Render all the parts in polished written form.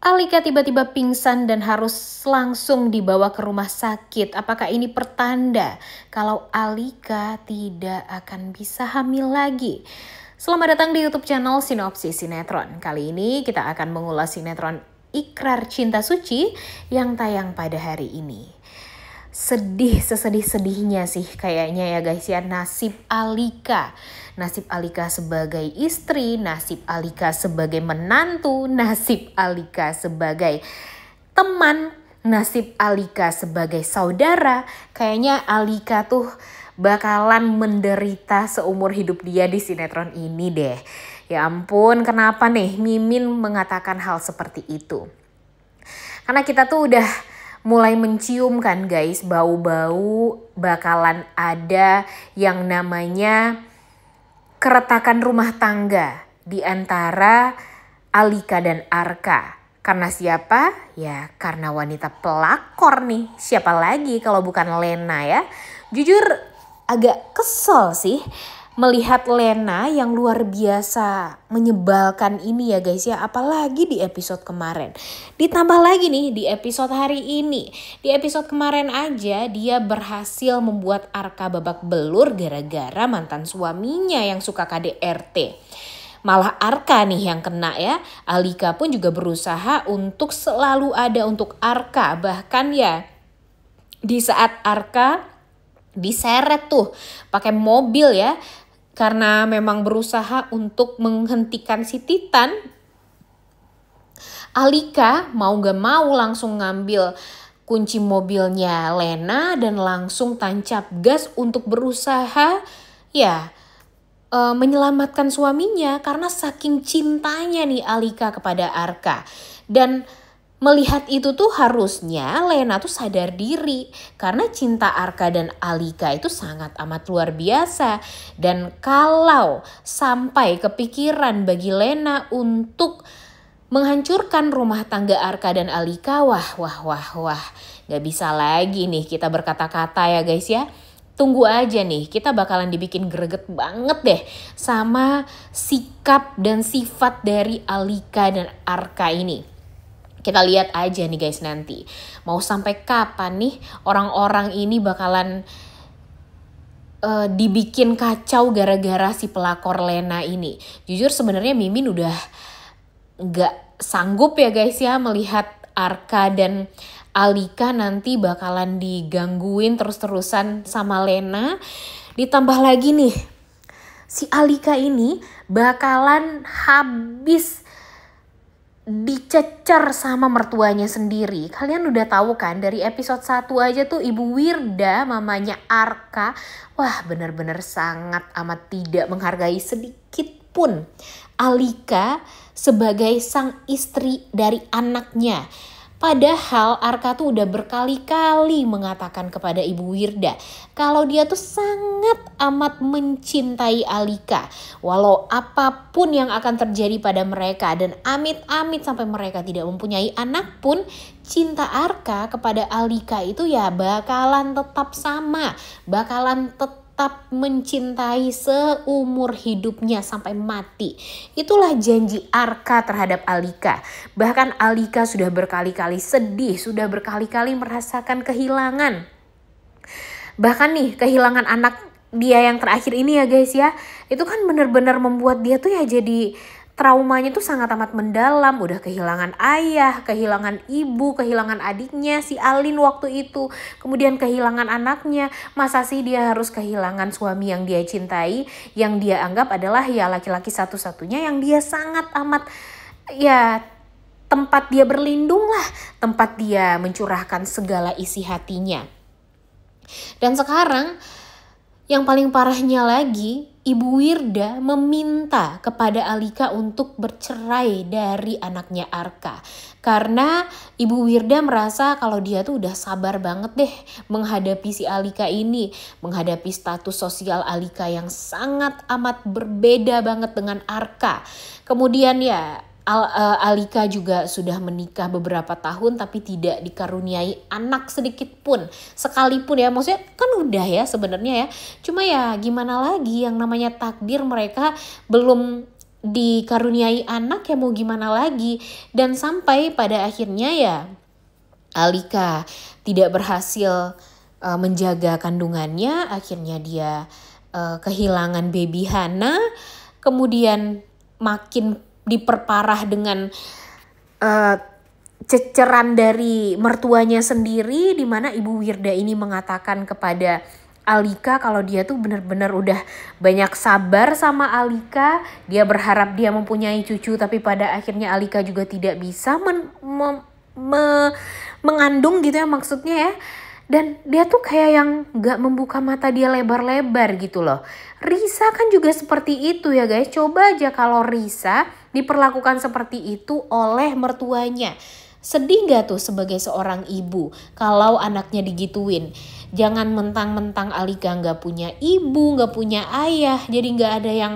Alika tiba-tiba pingsan dan harus langsung dibawa ke rumah sakit. Apakah ini pertanda kalau Alika tidak akan bisa hamil lagi? Selamat datang di YouTube channel Sinopsis Sinetron. Kali ini kita akan mengulas sinetron Ikrar Cinta Suci yang tayang pada hari ini. Sedih sesedih-sedihnya sih kayaknya ya guys ya, nasib Alika. Nasib Alika sebagai istri, nasib Alika sebagai menantu, nasib Alika sebagai teman, nasib Alika sebagai saudara. Kayaknya Alika tuh bakalan menderita seumur hidup dia di sinetron ini deh. Ya ampun, kenapa nih Mimin mengatakan hal seperti itu? Karena kita tuh udah mulai mencium kan guys, bau-bau bakalan ada yang namanya keretakan rumah tangga di antara Alika dan Arka. Karena siapa? Ya karena wanita pelakor nih. Siapa lagi kalau bukan Lena ya? Jujur agak kesel sih melihat Lena yang luar biasa menyebalkan ini ya guys ya. Apalagi di episode kemarin. Ditambah lagi nih di episode hari ini. Di episode kemarin aja dia berhasil membuat Arka babak belur gara-gara mantan suaminya yang suka KDRT. Malah Arka nih yang kena ya. Alika pun juga berusaha untuk selalu ada untuk Arka. Bahkan ya di saat Arka diseret tuh pakai mobil ya. Karena memang berusaha untuk menghentikan si Titan. Alika mau gak mau langsung ngambil kunci mobilnya Lena dan langsung tancap gas untuk berusaha ya menyelamatkan suaminya karena saking cintanya nih Alika kepada Arka. Dan melihat itu tuh harusnya Lena tuh sadar diri karena cinta Arka dan Alika itu sangat amat luar biasa. Dan kalau sampai kepikiran bagi Lena untuk menghancurkan rumah tangga Arka dan Alika, wah. Gak bisa lagi nih kita berkata-kata ya guys ya. Tunggu aja nih, kita bakalan dibikin greget banget deh sama sikap dan sifat dari Alika dan Arka ini. Kita lihat aja nih guys nanti. Mau sampai kapan nih orang-orang ini bakalan dibikin kacau gara-gara si pelakor Lena ini. Jujur sebenarnya Mimin udah gak sanggup ya guys ya melihat Arka dan Alika nanti bakalan digangguin terus-terusan sama Lena. Ditambah lagi nih si Alika ini bakalan habis dicecer sama mertuanya sendiri. Kalian udah tahu kan dari episode 1 aja tuh Ibu Wirda mamanya Arka. Wah benar-benar sangat amat tidak menghargai sedikit pun Alika sebagai sang istri dari anaknya. Padahal Arka tuh udah berkali-kali mengatakan kepada Ibu Wirda kalau dia tuh sangat amat mencintai Alika. Walau apapun yang akan terjadi pada mereka dan amit-amit sampai mereka tidak mempunyai anak pun, cinta Arka kepada Alika itu ya bakalan tetap sama. Bakalan tetap mencintai seumur hidupnya sampai mati. Itulah janji Arka terhadap Alika. Bahkan Alika sudah berkali-kali sedih, sudah berkali-kali merasakan kehilangan. Bahkan nih kehilangan anak dia yang terakhir ini ya guys ya. Itu kan benar-benar membuat dia tuh ya jadi traumanya tuh sangat amat mendalam. Udah kehilangan ayah, kehilangan ibu, kehilangan adiknya si Alin waktu itu. Kemudian kehilangan anaknya. Masa sih dia harus kehilangan suami yang dia cintai, yang dia anggap adalah ya laki-laki satu-satunya yang dia sangat amat ya tempat dia berlindung lah. Tempat dia mencurahkan segala isi hatinya. Dan sekarang yang paling parahnya lagi, Ibu Wirda meminta kepada Alika untuk bercerai dari anaknya Arka. Karena Ibu Wirda merasa kalau dia tuh udah sabar banget deh menghadapi si Alika ini. Menghadapi status sosial Alika yang sangat amat berbeda banget dengan Arka. Kemudian ya Alika juga sudah menikah beberapa tahun tapi tidak dikaruniai anak sedikit pun. Sekalipun ya, maksudnya kan udah ya sebenarnya ya. Cuma ya gimana lagi, yang namanya takdir mereka belum dikaruniai anak ya mau gimana lagi. Dan sampai pada akhirnya ya Alika tidak berhasil menjaga kandungannya, akhirnya dia kehilangan baby Hana, kemudian makin diperparah dengan ceceran dari mertuanya sendiri, di mana Ibu Wirda ini mengatakan kepada Alika kalau dia tuh benar-benar udah banyak sabar sama Alika. Dia berharap dia mempunyai cucu, tapi pada akhirnya Alika juga tidak bisa mengandung gitu ya maksudnya ya. Dan dia tuh kayak yang gak membuka mata dia lebar-lebar gitu loh. Risa kan juga seperti itu ya guys. Coba aja kalau Risa diperlakukan seperti itu oleh mertuanya. Sedih gak tuh sebagai seorang ibu kalau anaknya digituin? Jangan mentang-mentang Alika gak punya ibu, gak punya ayah, jadi gak ada yang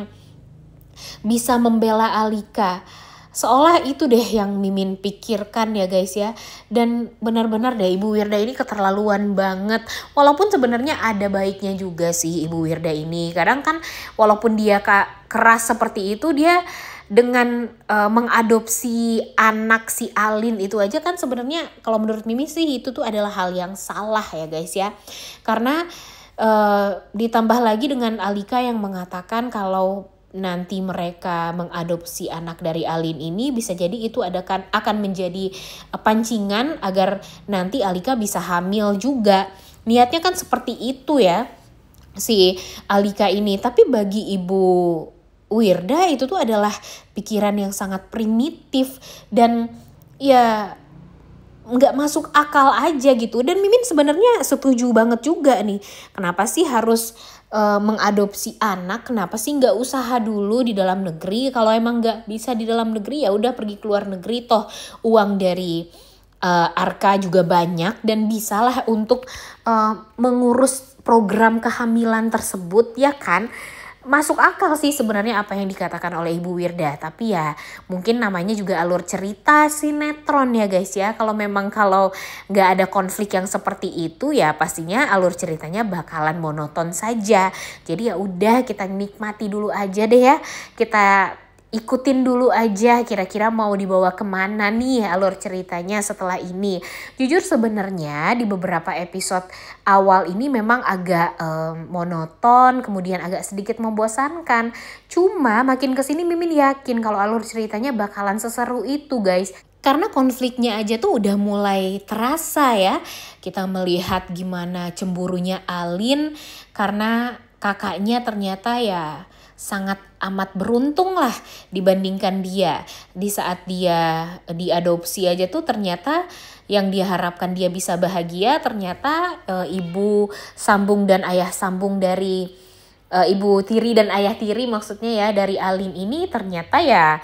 bisa membela Alika. Seolah itu deh yang Mimin pikirkan ya guys ya. Dan benar-benar deh Ibu Wirda ini keterlaluan banget. Walaupun sebenarnya ada baiknya juga sih Ibu Wirda ini. Kadang kan walaupun dia keras seperti itu, dia dengan mengadopsi anak si Alin itu aja kan sebenarnya kalau menurut Mimi sih itu tuh adalah hal yang salah ya guys ya. Karena ditambah lagi dengan Alika yang mengatakan kalau nanti mereka mengadopsi anak dari Alin ini, bisa jadi itu akan menjadi pancingan agar nanti Alika bisa hamil juga. Niatnya kan seperti itu ya si Alika ini. Tapi bagi Ibu Wirda itu tuh adalah pikiran yang sangat primitif dan ya nggak masuk akal aja gitu. Dan Mimin sebenarnya setuju banget juga nih, kenapa sih harus mengadopsi anak? Kenapa sih nggak usaha dulu di dalam negeri? Kalau emang nggak bisa di dalam negeri ya udah pergi ke luar negeri, toh uang dari Arka juga banyak dan bisalah untuk mengurus program kehamilan tersebut ya kan. Masuk akal sih sebenarnya apa yang dikatakan oleh Ibu Wirda. Tapi ya mungkin namanya juga alur cerita sinetron ya guys ya. Kalau nggak ada konflik yang seperti itu ya pastinya alur ceritanya bakalan monoton saja. Jadi ya udah kita nikmati dulu aja deh ya. Kita ikutin dulu aja kira-kira mau dibawa kemana nih alur ceritanya setelah ini. Jujur sebenarnya di beberapa episode awal ini memang agak monoton, kemudian agak sedikit membosankan. Cuma makin kesini Mimin yakin kalau alur ceritanya bakalan seseru itu guys. Karena konfliknya aja tuh udah mulai terasa ya. Kita melihat gimana cemburunya Alin karena kakaknya ternyata ya sangat amat beruntung lah dibandingkan dia. Di saat dia diadopsi aja tuh ternyata yang dia harapkan dia bisa bahagia, ternyata ibu sambung dan ayah sambung dari ibu tiri dan ayah tiri maksudnya ya dari Alin ini ternyata ya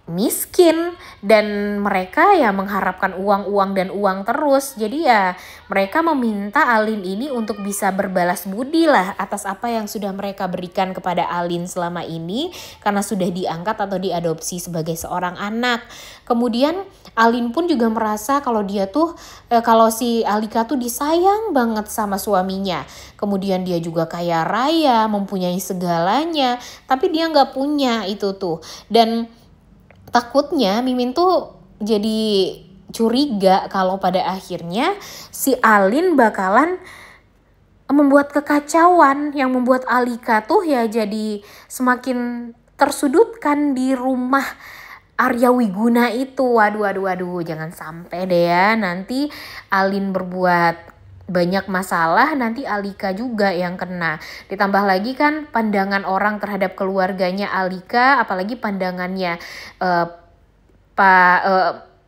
miskin dan mereka ya mengharapkan uang dan uang terus. Jadi ya mereka meminta Alin ini untuk bisa berbalas budi lah atas apa yang sudah mereka berikan kepada Alin selama ini karena sudah diangkat atau diadopsi sebagai seorang anak. Kemudian Alin pun juga merasa kalau dia tuh kalau si Alika tuh disayang banget sama suaminya. Kemudian dia juga kaya raya, mempunyai segalanya, tapi dia nggak punya itu tuh. Dan takutnya Mimin tuh jadi curiga kalau pada akhirnya si Alin bakalan membuat kekacauan yang membuat Alika tuh ya jadi semakin tersudutkan di rumah Arya Wiguna itu. Waduh, jangan sampai deh ya nanti Alin berbuat banyak masalah, nanti Alika juga yang kena. Ditambah lagi kan pandangan orang terhadap keluarganya Alika, apalagi pandangannya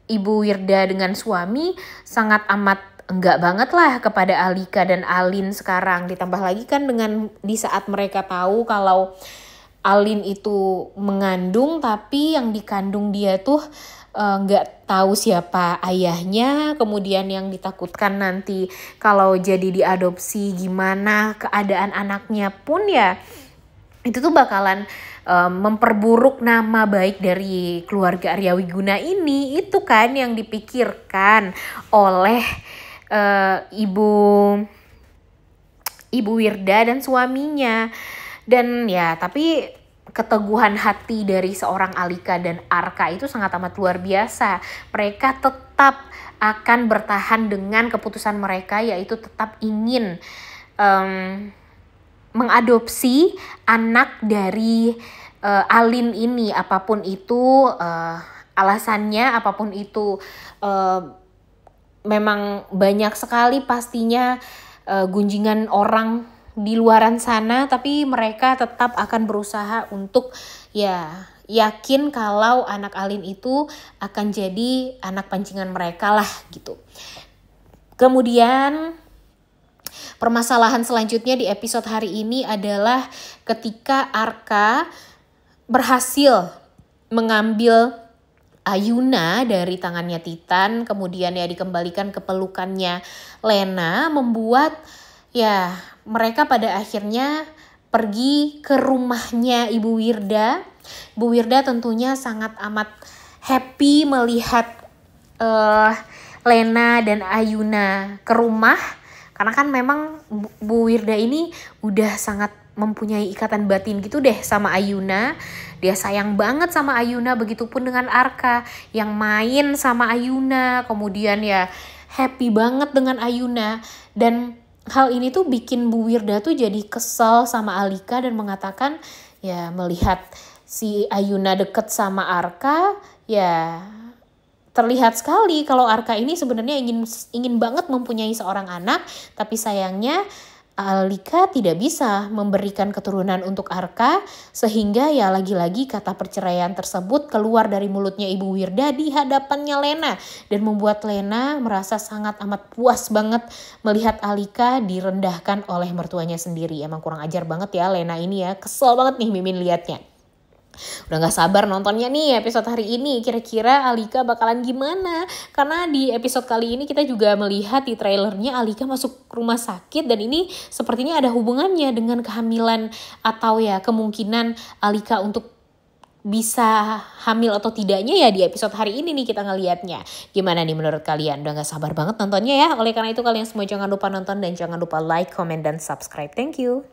Ibu Wirda dengan suami sangat amat enggak banget lah kepada Alika dan Alin sekarang. Ditambah lagi kan dengan di saat mereka tahu kalau Alin itu mengandung, tapi yang dikandung dia tuh nggak tahu siapa ayahnya. Kemudian yang ditakutkan nanti kalau jadi diadopsi gimana keadaan anaknya pun ya itu tuh bakalan memperburuk nama baik dari keluarga Arya Wiguna ini. Itu kan yang dipikirkan oleh Ibu Wirda dan suaminya. Dan ya tapi keteguhan hati dari seorang Alika dan Arka itu sangat amat luar biasa. Mereka tetap akan bertahan dengan keputusan mereka, yaitu tetap ingin mengadopsi anak dari Alin ini, apapun itu alasannya, apapun itu memang banyak sekali pastinya gunjingan orang di luaran sana, tapi mereka tetap akan berusaha untuk yakin kalau anak Alin itu akan jadi anak pancingan mereka lah gitu. Kemudian permasalahan selanjutnya di episode hari ini adalah ketika Arka berhasil mengambil Ayuna dari tangannya Titan, kemudian dikembalikan ke pelukannya Lena, membuat mereka pada akhirnya pergi ke rumahnya Ibu Wirda. Ibu Wirda tentunya sangat amat happy melihat Lena dan Ayuna ke rumah, karena kan memang Bu Wirda ini udah sangat mempunyai ikatan batin gitu deh sama Ayuna. Dia sayang banget sama Ayuna, begitupun dengan Arka yang main sama Ayuna, kemudian happy banget dengan Ayuna. Dan hal ini tuh bikin Bu Wirda tuh jadi kesel sama Alika dan mengatakan melihat si Ayuna deket sama Arka, terlihat sekali kalau Arka ini sebenarnya ingin banget mempunyai seorang anak, tapi sayangnya Alika tidak bisa memberikan keturunan untuk Arka, sehingga lagi-lagi kata perceraian tersebut keluar dari mulutnya Ibu Wirda di hadapannya Lena, dan membuat Lena merasa sangat amat puas banget melihat Alika direndahkan oleh mertuanya sendiri. Emang kurang ajar banget Lena ini kesel banget nih Mimin liatnya. Udah gak sabar nontonnya nih episode hari ini. Kira-kira Alika bakalan gimana? Karena di episode kali ini kita juga melihat di trailernya Alika masuk rumah sakit, dan ini sepertinya ada hubungannya dengan kehamilan atau kemungkinan Alika untuk bisa hamil atau tidaknya di episode hari ini nih kita ngelihatnya. Gimana nih menurut kalian? Udah gak sabar banget nontonnya ya. Oleh karena itu kalian semua jangan lupa nonton dan jangan lupa like, comment, dan subscribe. Thank you.